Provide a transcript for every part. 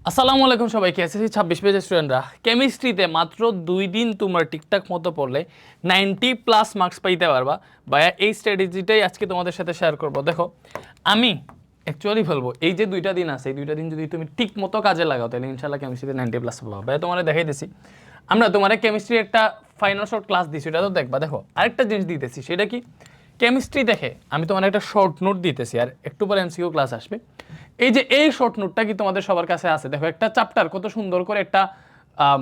আসসালামু আলাইকুম সবাইকে। এসএসসি 26 পেজের স্টুডেন্টরা, কেমিস্ট্রিতে মাত্র 2 দিন তোমরা ঠিকঠাক মতো পড়লে 90+ মার্কস পাইতে পারবা। ভাইয়া এই স্ট্র্যাটেজিটাই আজকে তোমাদের সাথে শেয়ার করব। দেখো, আমি অ্যাকচুয়ালি বলবো এই যে 2টা দিন আছে, এই 2টা দিন যদি তুমি ঠিক মতো কাজে লাগাও তাহলে ইনশাআল্লাহ কেমিস্ট্রিতে 90+ পাবা। ভাইয়া তোমারে দেখাইতেছি, আমরা তোমারে কেমিস্ট্রির একটা ফাইনাল শর্ট ক্লাস দিছি, এটা তো দেখবা। দেখো আরেকটা জিনিস দিতেছি, সেটা কি? কেমিস্ট্রি দেখে আমি তোমার একটা শর্ট নোট দিতেছি, আর একটু পরে এমসিকিউ ক্লাস আসবে। এই যে এই শর্ট নোটটা কি তোমাদের সবার কাছে আছে? দেখো, একটা চ্যাপ্টার কত সুন্দর করে একটা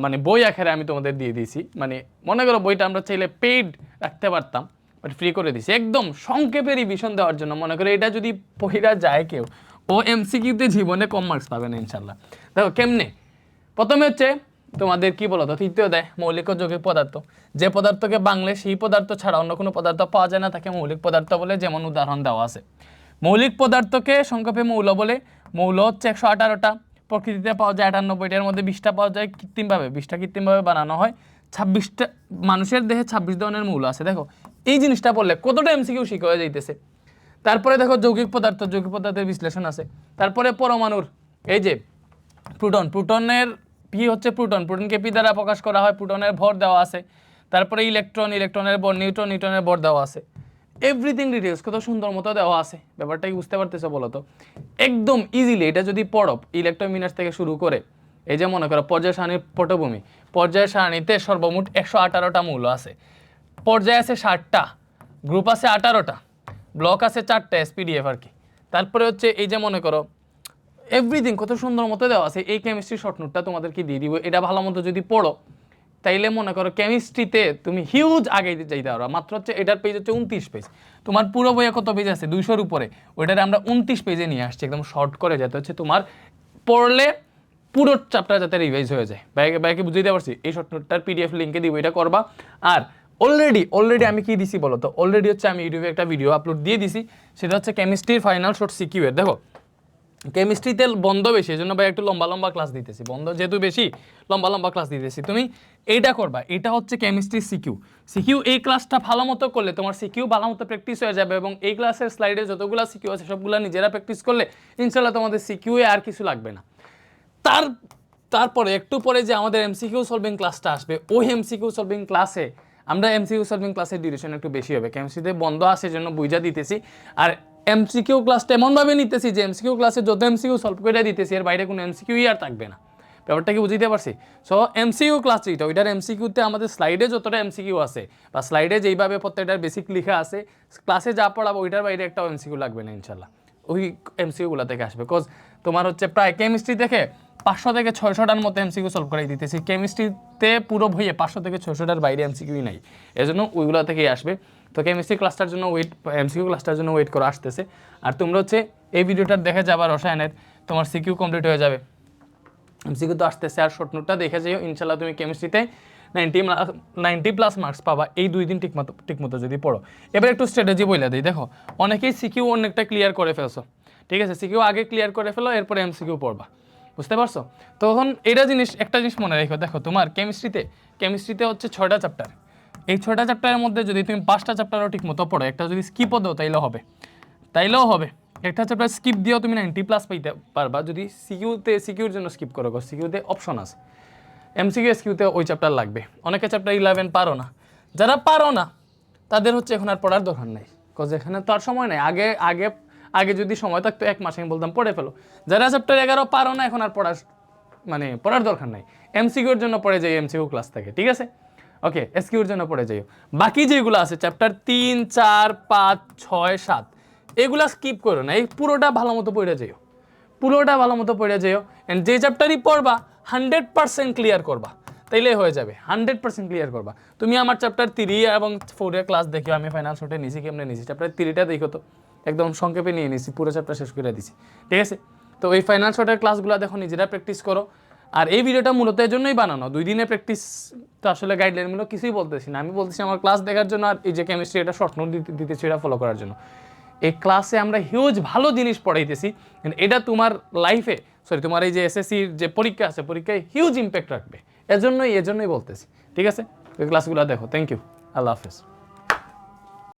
মানে বই আকারে আমি তোমাদের দিয়ে দিয়েছি। মানে মনে করো বইটা আমরা চাইলে পেইড রাখতে পারতাম, বাট ফ্রি করে দিছি একদম সংক্ষেপে রিভিশন দেওয়ার জন্য। মনে করো এটা যদি পড়া যায় কেউ, ও এমসিকিউতে জীবনে কম মার্কস পাবে না ইনশাল্লাহ। দেখো কেমনে, প্রথমে হচ্ছে তোমাদের কি বলতো তৃতীয় দেয় মৌলিক ও যৌগিক পদার্থ। যে পদার্থকে বাংলে সেই পদার্থ ছাড়া অন্য কোনো পদার্থ পাওয়া যায় না তাকে মৌলিক পদার্থ বলে। যেমন উদাহরণ দেওয়া আছে, মৌলিক পদার্থকে সংক্ষেপে মৌল বলে। মৌল হচ্ছে 118টা, প্রকৃতিতে পাওয়া যায় 98টার মধ্যে 20টা পাওয়া যায় কৃত্রিমভাবে, 20টা কৃত্রিমভাবে বানানো হয়। 26টা মানুষের দেহে 26 ধরনের মৌল আছে। দেখো এই জিনিসটা পড়লে কতটা এমসিকিউ শিখে হয়ে যাইতেছে। তারপরে দেখো যৌগিক পদার্থ, যৌগিক পদার্থের বিশ্লেষণ আছে। তারপরে পরমাণুর এই যে প্রোটন, প্রোটনের পি হচ্ছে প্রোটন, প্রোটনকে পি দ্বারা প্রকাশ করা হয়, প্রোটনের ভর দেওয়া আছে। তারপরে ইলেকট্রন, ইলেকট্রনের ভর, নিউট্রন, নিউট্রনের ভর দেওয়া আছে। এভরিথিং ডিটেলস কত সুন্দর মতো দেওয়া আছে। ব্যাপারটা কি বুঝতে পারতেছো বলো তো? একদম ইজিলি এটা যদি পড়ো, ইলেকট্রোমিনাস থেকে শুরু করে এই যে মনে করো পর্যায় সারণীর পটভূমি, পর্যায় সারণীতে সর্বমোট 118টা মৌল আছে, পর্যায় আছে 60টা, গ্রুপ আছে 18টা, ব্লক আছে 4টা, এসপিডিএফ আর কি। তারপরে হচ্ছে এই যে মনে করো এভরিথিং কত সুন্দর মতো দেওয়া আছে। এই কেমিস্ট্রি শর্ট নোটটা তোমাদেরকে দিয়ে দিব, এটা ভালো মতো যদি পড়ো তাইলে মনে করো কেমিস্ট্রিতে তুমি হিউজ আগে যাইতে পারো। মাত্র হচ্ছে এটার পেজ হচ্ছে 29 পেজ, তোমার পুরো বইয়ে কত পেজ আছে? 200-র উপরে। ওইটারে আমরা 29 পেজে নিয়ে আসছি একদম শর্ট করে, যাতে হচ্ছে তোমার পড়লে পুরো চ্যাপ্টার যাতে রিভাইজ হয়ে যায়। বাইকে বুঝাইতে পারছি? এই শর্ট নোটটার পিডিএফ লিঙ্কে দিব, এটা করবা। আর অলরেডি আমি কি দিছি বলো তো? অলরেডি হচ্ছে আমি ইউটিউবে একটা ভিডিও আপলোড দিয়ে দিছি, সেটা হচ্ছে কেমিস্ট্রির ফাইনাল শর্ট সিকিউ এর। দেখো কেমিস্ট্রিতে বন্ধ বেশি, এই জন্য ভাই একটু লম্বা লম্বা ক্লাস দিতেছি, বন্ধ যেহেতু বেশি লম্বা লম্বা ক্লাস দিতেছি। তুমি এইটা করবা, এটা হচ্ছে কেমিস্ট্রি সিকিউ। সিকিউ এই ক্লাসটা ভালো মতো করলে তোমার সিকিউ ভালো মতো প্র্যাকটিস হয়ে যাবে, এবং এই ক্লাসের স্লাইডে যতগুলো সিকিউ আছে সবগুলো নিজেরা প্র্যাকটিস করলে ইনশাল্লাহ তোমাদের সিকিউয়ে আর কিছু লাগবে না। তারপরে একটু পরে যে আমাদের এমসিকিউ সলভিং ক্লাসটা আসবে, ওই এমসিকিউ সলভিং ক্লাসে আমরা এমসিকিউ সলভিং ক্লাসের ডিউরেশন একটু বেশি হবে। কেমিস্ট্রিতে বন্ধ আসে জন্য বুঝা দিতেছি, আর এমসিকিউ ক্লাসটা এমনভাবে নিতেছি যে এমসিকিউ ক্লাসে যত এমসিকিউ সলভ করে দিতেছি, এর বাইরে কোনো এমসিকিউই আর থাকবে না। ব্যাপারটা কি বুঝতে পারছি? সো এমসিকিউ ক্লাস যেটা, ওইটার এমসিকিউতে আমাদের স্লাইডে যতটা এমসিকিউ আছে বা স্লাইডে যেইভাবে প্রত্যেকটার বেসিক লেখা আছে, ক্লাসে যা পড়াবো ওইটার বাইরে একটাও এমসিকিউ লাগবে না ইনশাল্লাহ। ওই এমসিকিউগুলো থেকে আসবে। বিকজ তোমার হচ্ছে প্রায় কেমিস্ট্রি থেকে 500 থেকে 600টার মতো এমসিকিউ সলভ করে দিতেছি। কেমিস্ট্রিতে পুরো বইয়ে 500 থেকে 600টার বাইরে এমসিকিউই নাই, এজন্য ওইগুলো থেকেই আসবে। তো কেমিস্ট্রি ক্লাসটার জন্য এমসিকিউ ক্লাসটার জন্য ওয়েট করে আসতেছে। আর তোমরা হচ্ছে এই ভিডিওটা দেখে যাবা, রসায়নের তোমার সিকিউ কমপ্লিট হয়ে যাবে, এমসিকিউ তো আসতেছে। আর শর্ট নোটটা দেখে যাও, ইনশাল্লাহ তুমি কেমিস্ট্রিতে 90+ মার্কস পাবা এই 2 দিন ঠিকমতো যদি পড়ো। এবার একটু স্ট্র্যাটেজি বলে দিই। দেখো অনেকেই সিকিউ অনেকটা ক্লিয়ার করে ফেলছো, ঠিক আছে? সিকিউ আগে ক্লিয়ার করে ফেলো, এরপরে এমসিকিউ পড়বা, বুঝতে পারছো? তখন একটা জিনিস মনে রেখো। দেখো তোমার কেমিস্ট্রিতে হচ্ছে 6টা চ্যাপ্টার। এই 6টা চ্যাপ্টারের মধ্যে যদি তুমি 5টা চ্যাপ্টারও ঠিক মতো পড়ো, একটা যদি স্কিপও দাও তাইলেও হবে। একটা চ্যাপ্টার স্কিপ দিয়েও তুমি 90+ পাইতে পারবা যদি সিকিউর জন্য স্কিপ করো। সিকিউতে অপশন আছে, এমসিকিউ এসকিউতে ওই চ্যাপ্টার লাগবে। অনেকে চ্যাপ্টার 11 পারো না, যারা পারো না তাদের হচ্ছে এখন আর পড়ার দরকার নাই, বিকজ এখানে তো আর সময় নেই। আগে যদি সময় থাকতো 1 মাস আমি বলতাম পড়ে ফেলো। যারা চ্যাপ্টার 11 পারো না এখন আর পড়ার দরকার নাই, এমসিকিউর জন্য পড়ে যাই, এমসিকিউ ক্লাস থেকে, ঠিক আছে? ওকে, এসকিউর জন্য পড়ে যাইও। বাকি যেগুলো আছে চ্যাপ্টার 3, 4, 5, 6, 7 এগুলা স্কিপ করো না, এই পুরোটা ভালো মতো পড়ে যাইও, এন্ড যে চ্যাপ্টারই পড়বা 100% ক্লিয়ার করবা, তাইলেই হয়ে যাবে। 100% ক্লিয়ার করবা। তুমি আমার চ্যাপ্টার 3 এবং 4 এর ক্লাস দেখিও, আমি ফাইনাল শর্টে নিছি কেমনে নিছি। চ্যাপ্টার 3টা দেখো তো, একদম সংক্ষেপে নিয়ে নিছি, পুরো চ্যাপ্টার শেষ করে দিছি, ঠিক আছে? তো এই ফাইনাল শর্টের ক্লাসগুলো দেখো, নিজেরা প্র্যাকটিস করো। আর এই ভিডিওটা মূলত এর জন্যই বানানো, 2 দিনের প্র্যাকটিস তো আসলে গাইডলাইনগুলো কিছুই বলতেছি না, আমি বলতেছি আমার ক্লাস দেখার জন্য, আর এই যে কেমিস্ট্রি এটা শর্ট নোট দিতেছি এটা ফলো করার জন্য। এই ক্লাসে আমরা হিউজ ভালো জিনিস পড়াইতেছি, এটা তোমার লাইফে তোমার এই যে এসএসসির যে পরীক্ষা আছে, পরীক্ষায় হিউজ ইম্প্যাক্ট রাখবে। এজন্যই বলতেছি, ঠিক আছে? ওই ক্লাসগুলো দেখো। থ্যাংক ইউ, আল্লাহ হাফেজ।